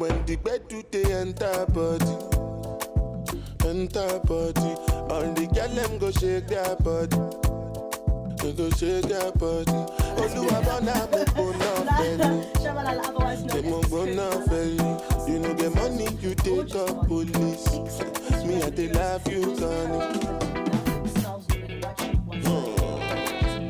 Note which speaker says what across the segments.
Speaker 1: When the bed do they enter body, all the girl them go shake their body, they go shake their body. Oluwabana mo bona belly, they mo bona belly. You know get money, you take up police. Me I they love you, Connie.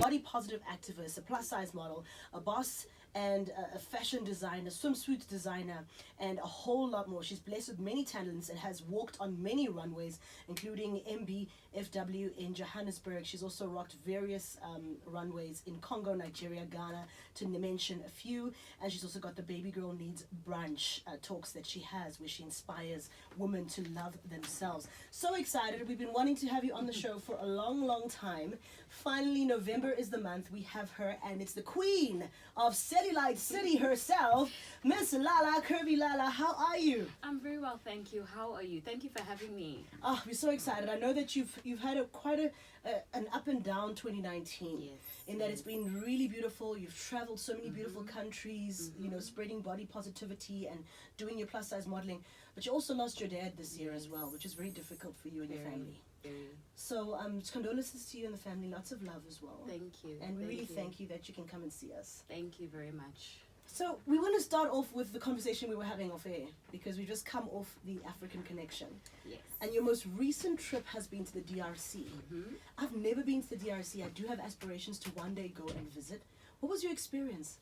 Speaker 2: Body positive activist, a plus size model, a boss, and a fashion designer, swimsuit designer, and a whole lot more. She's blessed with many talents and has walked on many runways, including MBFW in Johannesburg. She's also rocked various runways in Congo, Nigeria, Ghana, to mention a few. And she's also got the Baby Girl Needs brunch talks that she has, where she inspires women to love themselves. So excited. We've been wanting to have you on the show for a long, long time. Finally, November is the month. We have her, and it's the queen of Cellulite City herself, Miss Lala, Curvy Lala. How are you?
Speaker 3: I'm very well, thank you. How are you? Thank you for having me.
Speaker 2: Oh, we're so excited. I know that you've had an up and down 2019.
Speaker 3: Yes.
Speaker 2: In that it's been really beautiful. You've traveled so many beautiful countries, you know, spreading body positivity and doing your plus size modeling. But you also lost your dad this year as well, which is very difficult for you and your family. So condolences to you and the family. Lots of love as well.
Speaker 3: Thank you.
Speaker 2: And we really thank you that you can come and see us.
Speaker 3: Thank you very much.
Speaker 2: So we want to start off with the conversation we were having off air, because we just come off the African Connection.
Speaker 3: Yes.
Speaker 2: And your most recent trip has been to the DRC. I've never been to the DRC. I do have aspirations to one day go and visit. What was your experience?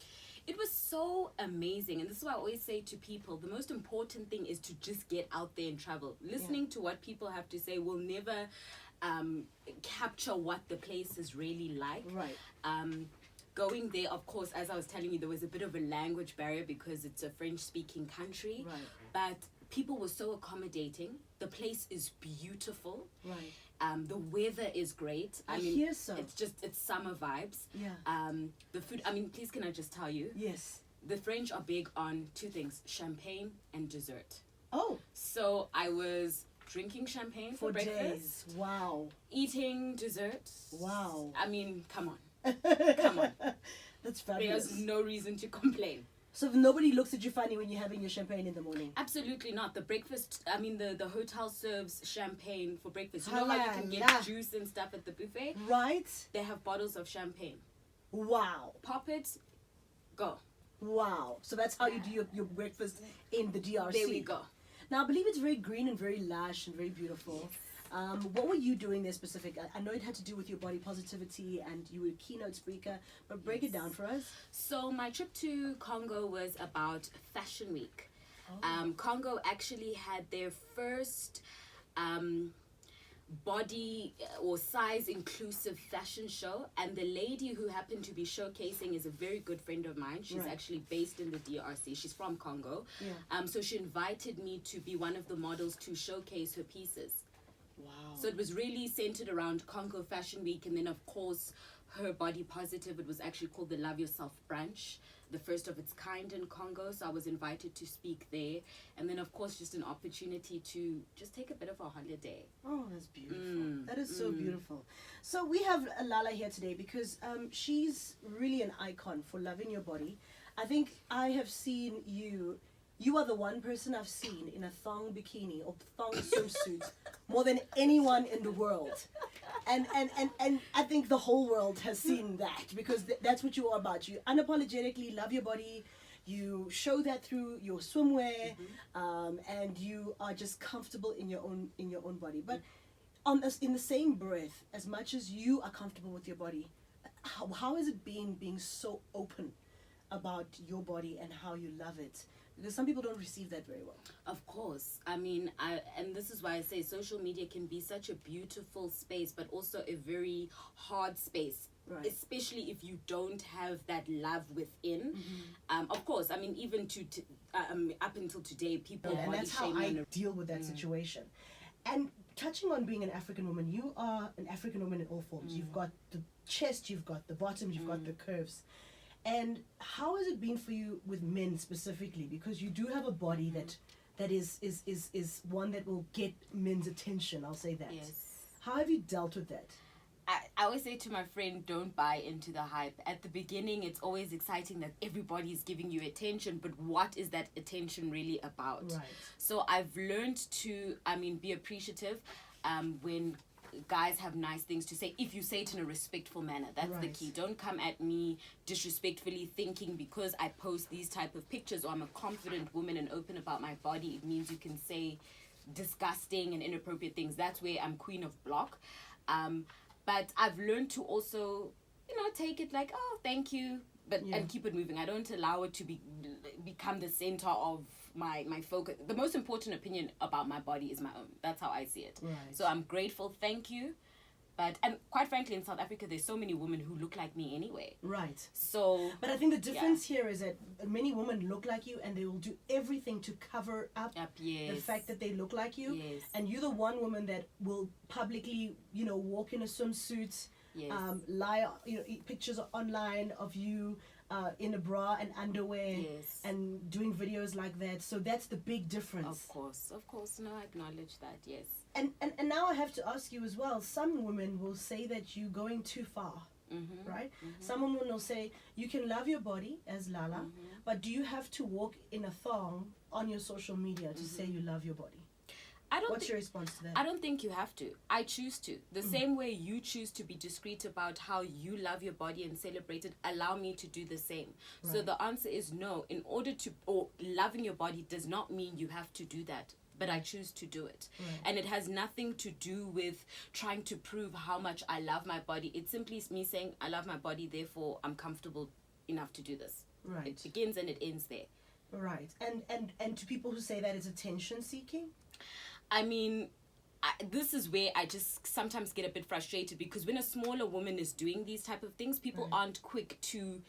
Speaker 3: It was so amazing, and this is what I always say to people. The most important thing is to just get out there and travel. Listening to what people have to say will never capture what the place is really like.
Speaker 2: Right.
Speaker 3: Going there, of course, as I was telling you, there was a bit of a language barrier because it's a French-speaking country.
Speaker 2: Right.
Speaker 3: But people were so accommodating. The place is beautiful.
Speaker 2: Right.
Speaker 3: The weather is great.
Speaker 2: I mean, hear so.
Speaker 3: It's summer vibes.
Speaker 2: Yeah.
Speaker 3: The food, I mean, please can I just tell you?
Speaker 2: Yes.
Speaker 3: The French are big on two things, champagne and dessert.
Speaker 2: Oh.
Speaker 3: So I was drinking champagne for breakfast.
Speaker 2: Days. Wow.
Speaker 3: Eating dessert.
Speaker 2: Wow.
Speaker 3: I mean, come on. Come on.
Speaker 2: That's fabulous.
Speaker 3: There's no reason to complain.
Speaker 2: So nobody looks at you funny when you're having your champagne in the morning?
Speaker 3: Absolutely not. The breakfast, I mean, the hotel serves champagne for breakfast. You know how you can get juice and stuff at the buffet?
Speaker 2: Right.
Speaker 3: They have bottles of champagne.
Speaker 2: Wow.
Speaker 3: Pop it, go.
Speaker 2: Wow. So that's how you do your breakfast in the DRC.
Speaker 3: There we go.
Speaker 2: Now, I believe it's very green and very lush and very beautiful. What were you doing there specific? I know it had to do with your body positivity and you were a keynote speaker, but break it down for us.
Speaker 3: So my trip to Congo was about Fashion Week. Congo actually had their first body or size inclusive fashion show, and the lady who happened to be showcasing is a very good friend of mine. She's actually based in the DRC. She's from Congo. So she invited me to be one of the models to showcase her pieces.
Speaker 2: Wow.
Speaker 3: So it was really centered around Congo Fashion Week, and then of course her body positive. It was actually called the Love Yourself brunch, the first of its kind in Congo. So I was invited to speak there, and then of course just an opportunity to just take a bit of a holiday.
Speaker 2: Oh, that's beautiful. That is so beautiful. So we have Lala here today because she's really an icon for loving your body. I think I have seen you. You are the one person I've seen in a thong bikini or thong swimsuit more than anyone in the world. And I think the whole world has seen that, because that's what you are about. You unapologetically love your body. You show that through your swimwear, and you are just comfortable in your own body. But in the same breath, as much as you are comfortable with your body, how has it been being so open about your body and how you love it? Because some people don't receive that very well.
Speaker 3: Of course. I mean, and this is why I say social media can be such a beautiful space, but also a very hard space. Right. Especially if you don't have that love within. Of course, I mean, even up until today, people
Speaker 2: and that's how I deal with that situation. And touching on being an African woman, you are an African woman in all forms. You've got the chest, you've got the bottom, you've got the curves. And how has it been for you with men specifically? Because you do have a body that is one that will get men's attention, I'll say that.
Speaker 3: Yes.
Speaker 2: How have you dealt with that?
Speaker 3: I always say to my friend, don't buy into the hype. At the beginning, it's always exciting that everybody's giving you attention, but what is that attention really about?
Speaker 2: Right.
Speaker 3: So I've learned to, be appreciative when guys have nice things to say, if you say it in a respectful manner. That's the
Speaker 2: Right.
Speaker 3: key. Don't come at me disrespectfully thinking because I post these type of pictures or I'm a confident woman and open about my body, it means you can say disgusting and inappropriate things. That's where I'm queen of block. But I've learned to also, take it like, oh, thank you, but and keep it moving. I don't allow it to become the center of my focus. The most important opinion about my body is my own. That's how I see it.
Speaker 2: Right.
Speaker 3: So I'm grateful, thank you. And quite frankly, in South Africa, there's so many women who look like me anyway.
Speaker 2: Right.
Speaker 3: So,
Speaker 2: but I think the difference here is that many women look like you and they will do everything to cover up
Speaker 3: yes.
Speaker 2: the fact that they look like you.
Speaker 3: Yes.
Speaker 2: And you're the one woman that will publicly, walk in a swimsuit,
Speaker 3: Yes.
Speaker 2: lie, pictures online of you in a bra and underwear,
Speaker 3: Yes.
Speaker 2: and doing videos like that. So that's the big difference.
Speaker 3: Of course. No, I acknowledge that, yes.
Speaker 2: And now I have to ask you as well, some women will say that you're going too far, right? Some women will say you can love your body as Lala, but do you have to walk in a thong on your social media to say you love your body? What's your response to that?
Speaker 3: I don't think you have to. I choose to. The same way you choose to be discreet about how you love your body and celebrate it, allow me to do the same. Right. So the answer is no. Loving your body does not mean you have to do that. But I choose to do it. Right. And it has nothing to do with trying to prove how much I love my body. It's simply me saying, I love my body, therefore I'm comfortable enough to do this.
Speaker 2: Right.
Speaker 3: It begins and it ends there.
Speaker 2: Right. And to people who say that it's attention seeking?
Speaker 3: This is where I just sometimes get a bit frustrated, because when a smaller woman is doing these type of things, people aren't quick to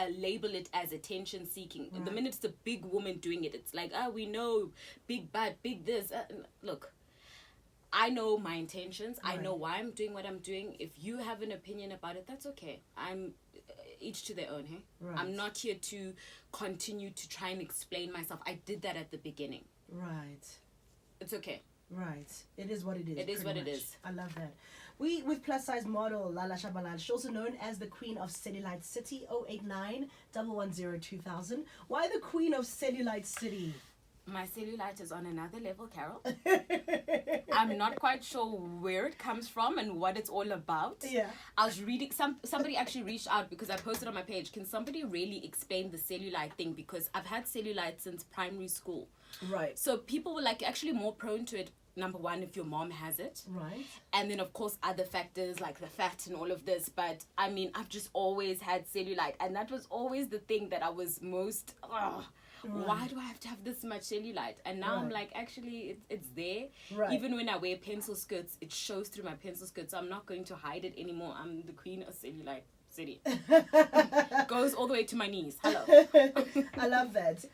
Speaker 3: label it as attention seeking. The minute it's a big woman doing it, it's like, we know, big butt, big this. Look, I know my intentions. I know why I'm doing what I'm doing. If you have an opinion about it, that's okay. I'm each to their own.
Speaker 2: Right.
Speaker 3: I'm not here to continue to try and explain myself. I did that at the beginning.
Speaker 2: Right.
Speaker 3: It's okay.
Speaker 2: Right. It is what it is.
Speaker 3: It is what
Speaker 2: much.
Speaker 3: it is.
Speaker 2: I love that. We with plus size model Lala Shabalala, she's also known as the Queen of Cellulite City. 089 110 2000. Why the Queen of Cellulite City?
Speaker 3: My cellulite is on another level, Carol. I'm not quite sure where it comes from and what it's all about.
Speaker 2: Yeah.
Speaker 3: I was reading, somebody actually reached out because I posted on my page, can somebody really explain the cellulite thing? Because I've had cellulite since primary school.
Speaker 2: Right.
Speaker 3: So people were like actually more prone to it, number one, if your mom has it.
Speaker 2: Right.
Speaker 3: And then, of course, other factors like the fat and all of this. But, I've just always had cellulite. And that was always the thing that I was most... Why do I have to have this much cellulite? And now I'm like, actually, it's there.
Speaker 2: Right.
Speaker 3: Even when I wear pencil skirts, it shows through my pencil skirts. So I'm not going to hide it anymore. I'm the queen of cellulite city. Goes all the way to my knees. Hello.
Speaker 2: I love that.